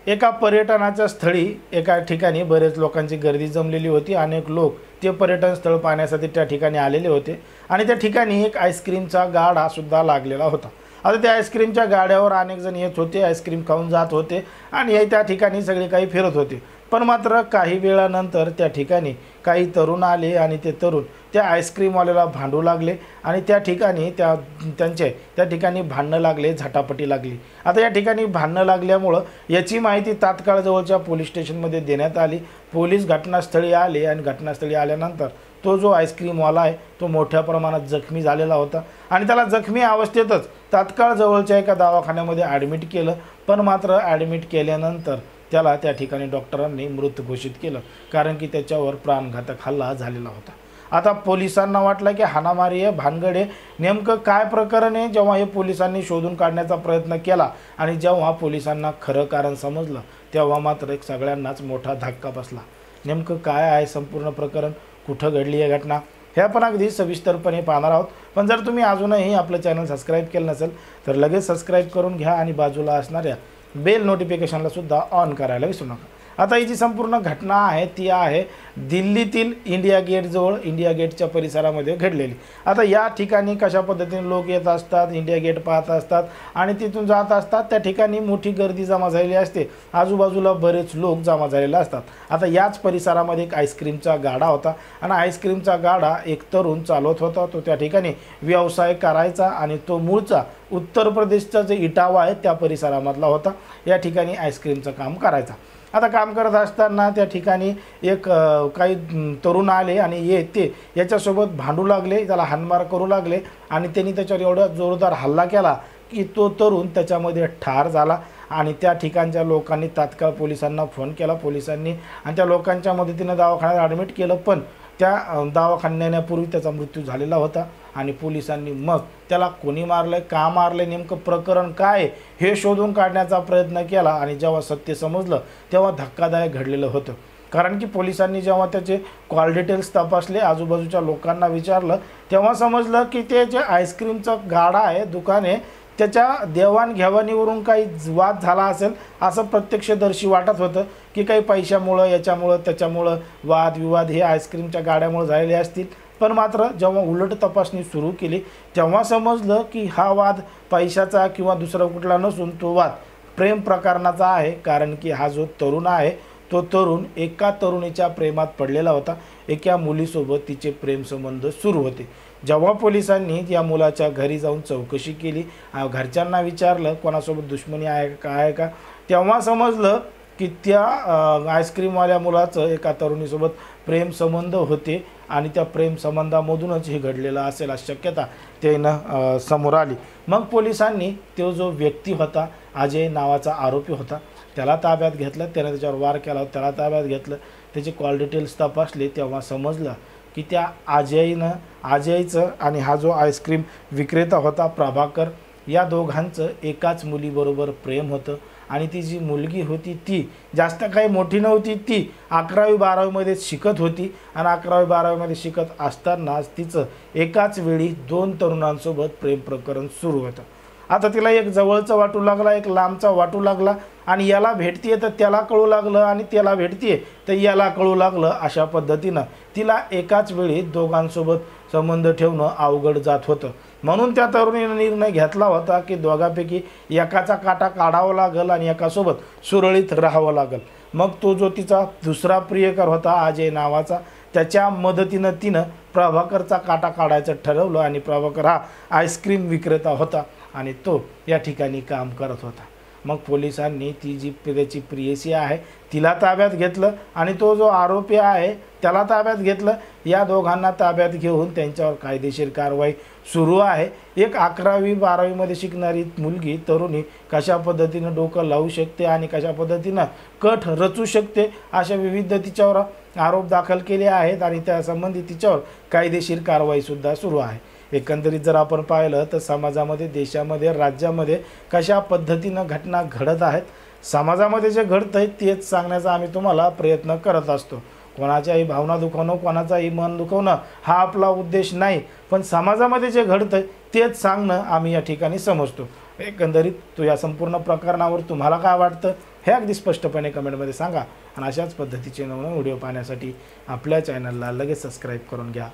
एका पर्यटनाच्या स्थळी एका ठिकाणी बरेच लोकांची गर्दी जमलेली होती। अनेक लोक ते पर्यटन स्थळ पाहण्यासाठी त्या ठिकाणी आलेले होते आणि त्या ठिकाणी एक आईस्क्रीमचा गाडा सुद्धा लागलेला होता। आता त्या आईस्क्रीमच्या गाड्यावर अनेक जण येत होते, आईस्क्रीम खाऊन जात होते आणि त्या ठिकाणी सगळे काही फिरत होते। पण मात्र काही वेळानंतर त्या ठिकाणी काही तरुण आले आणि ते तरुण त्या आईस्क्रीमवाल्याला भांडू लागले आणि त्या ठिकाणी त्या ठिकाणी भांडणं लागले, झटापटी लागली। आता या ठिकाणी भांडणं लागल्यामुळं याची माहिती तात्काळ जवळच्या पोलीस स्टेशनमध्ये देण्यात आली। पोलीस घटनास्थळी आले आणि घटनास्थळी आल्यानंतर तो जो आईस्क्रीमवाला आहे तो मोठ्या प्रमाणात जखमी झालेला होता आणि त्याला जखमी अवस्थेतच तात्काळ जवळच्या एका दवाखान्यामध्ये ॲडमिट केलं। पण मात्र ॲडमिट केल्यानंतर त्याला त्या ठिकाणी डॉक्टरांनी मृत घोषित केलं, कारण की त्याच्यावर प्राणघातक हल्ला झालेला होता। आता पोलिसांना वाटलं की हाणामारी आहे, भानगड आहे, नेमकं काय प्रकरण आहे। जेव्हा हे पोलिसांनी शोधून काढण्याचा प्रयत्न केला आणि जेव्हा पोलिसांना खरं कारण समजलं तेव्हा मात्र एक सगळ्यांनाच मोठा धक्का बसला। नेमकं काय आहे संपूर्ण प्रकरण, कुठं घडली आहे घटना, हे आपण अगदी सविस्तरपणे पाहणार आहोत। पण जर तुम्ही अजूनही आपलं चॅनल सबस्क्राईब केलं नसेल तर लगेच सबस्क्राईब करून घ्या आणि बाजूला असणाऱ्या बेल नोटिफिकेशनला सुद्धा ऑन करायला विसरू नका। आता ही जी संपूर्ण घटना आहे ती आहे दिल्लीतील इंडिया गेट जवळ, इंडिया गेटच्या परिसरामध्ये घडलेली। आता या ठिकाणी कशा पद्धतीने लोक येत असतात, इंडिया गेट पाहत असतात आणि तिथून जात असतात, त्या ठिकाणी मोठी गर्दी जमा झालेली असते, आजूबाजूला बरेच लोक जमा झालेले असतात। आता याच परिसरामध्ये एक आईस्क्रीमचा गाडा होता आणि आईस्क्रीमचा गाडा एक तरुण चालवत होता। तो त्या ठिकाणी व्यवसाय करायचा आणि तो मूळचा उत्तर प्रदेशचा जे इटावा आहे त्या परिसरामधला होता। या ठिकाणी आईस्क्रीमचं काम करायचा। आता काम करत असताना त्या ठिकाणी एक काही तरुण आले आणि ते याच्यासोबत भांडू लागले, त्याला हाणमार करू लागले आणि त्यांनी त्याच्यावर एवढा जोरदार हल्ला केला की तो तरुण त्याच्यामध्ये ठार झाला आणि त्या ठिकाणच्या लोकांनी तात्काळ पोलिसांना फोन केला। पोलिसांनी आणि त्या लोकांच्या मदतीने दवाखान्यात ॲडमिट केलं, पण त्या दवाखान्यात नेण्यापूर्वी त्याचा मृत्यू झालेला होता आणि पोलिसांनी मग त्याला कोणी मारलं, का मारलं, नेमकं प्रकरण काय हे शोधून काढण्याचा प्रयत्न केला आणि जेव्हा सत्य समजलं तेव्हा धक्कादायक घडलेलं होतं। कारण की पोलिसांनी जेव्हा त्याचे कॉल डिटेल्स तपासले, आजूबाजूच्या लोकांना विचारलं, तेव्हा समजलं की ते जे आईस्क्रीमचा गाडा आहे, दुकान आहे, त्याच्या देवाणघेवाणीवरून काही वाद झाला असेल असं प्रत्यक्षदर्शी वाटत होतं की काही पैशामुळं, याच्यामुळं त्याच्यामुळं वादविवाद हे आईस्क्रीमच्या गाड्यामुळे झालेले असतील। पण मात्र जेव्हा उलट तपासणी सुरू केली तेव्हा समजलं की हा वाद पैशाचा किंवा दुसरा कुठला नसून तो वाद प्रेम प्रकरणाचा आहे। कारण की हा जो तरुण आहे तो तरुण एका तरुणीच्या प्रेमात पडलेला होता, एका मुलीसोबत तिचे प्रेमसंबंध सुरू होते। जेव्हा पोलिसांनी या मुलाच्या घरी जाऊन चौकशी केली, घरच्यांना विचारलं कोणासोबत दुश्मनी आहे का, तेव्हा समजलं की त्या आईस्क्रीमवाल्या मुलाचं एका तरुणीसोबत प्रेमसंबंध होते आणि त्या प्रेमसंबंधामधूनच हे घडलेलं असेल अशी शक्यता त्यानं समोर आली। मग पोलिसांनी तो जो व्यक्ती होता, अजय नावाचा आरोपी होता, त्याला ताब्यात घेतलं, त्याने त्याच्यावर वार केला, त्याला ताब्यात घेतलं, त्याचे कॉल डिटेल्स तपासले, तेव्हा समजलं की त्या अजयचं आणि हा जो आईस्क्रीम विक्रेता होता प्रभाकर, या दोघांचं एकाच मुलीबरोबर प्रेम होतं आणि ती जी मुलगी होती ती जास्त काही मोठी नव्हती, ती 11वी-12वीमध्ये शिकत होती आणि 11वी-12वीमध्ये शिकत असतानाच तिचं एकाच वेळी 2 तरुणांसोबत प्रेम प्रकरण सुरू होतं। आता तिला एक जवळचा वाटू लागला, एक लांबचा वाटू लागला आणि याला भेटतीये तर त्याला कळू लागलं आणि त्याला भेटतीये तर याला कळू लागलं। अशा पद्धतीनं तिला एकाच वेळी दोघांसोबत संबंध ठेवणं अवघड जात होतं। म्हणून त्या तरुणीने निर्णय घेतला होता की दोघांपैकी एकाचा काटा काढावा लागेल आणि एकासोबत सुरळीत राहावं लागेल। मग तो जो तिचा दुसरा प्रियकर होता अजय नावाचा, त्याच्या मदतीनं तिनं प्रभाकरचा काटा काढायचं ठरवलं आणि प्रभाकर हा आईस्क्रीम विक्रेता होता आणि तो या ठिकाणी काम करत होता। मग पोलिसांनी ती जी त्याची प्रियसी आहे तिला ताब्यात घेतलं आणि तो जो आरोपी आहे त्याला ताब्यात घेतलं। या दोघांना ताब्यात घेऊन त्यांच्यावर कायदेशीर कारवाई सुरू आहे। एक 11वी-12वीमध्ये शिकणारी मुलगी, तरुणी कशा पद्धतीनं डोकं लावू शकते आणि कशा पद्धतीनं कट रचू शकते अशा विविध तिच्यावर आरोप दाखल केले आहेत आणि त्यासंबंधी तिच्यावर कायदेशीर कारवाईसुद्धा सुरू आहे। एकंदरीत जर आपण पाहिलं तर समाजामध्ये, देशामध्ये, राज्यामध्ये कशा पद्धतीनं घटना घडत आहेत, समाजामध्ये जे घडतं आहे तेच सांगण्याचा आम्ही तुम्हाला प्रयत्न करत असतो। कोणाच्याही भावना दुखवणं, कोणाचाही मन दुखवणं हा आपला उद्देश नाही, पण समाजामध्ये जे घडतं तेच सांगणं आम्ही या ठिकाणी समजतो. एकंदरीत तू या संपूर्ण प्रकरणावर तुम्हाला काय वाटतं हे अगदी स्पष्टपणे कमेंटमध्ये सांगा. आणि अशाच पद्धतीचे नवनवीन व्हिडिओ पाहण्यासाठी आपल्या चॅनलला लगेच सबस्क्राईब करून घ्या.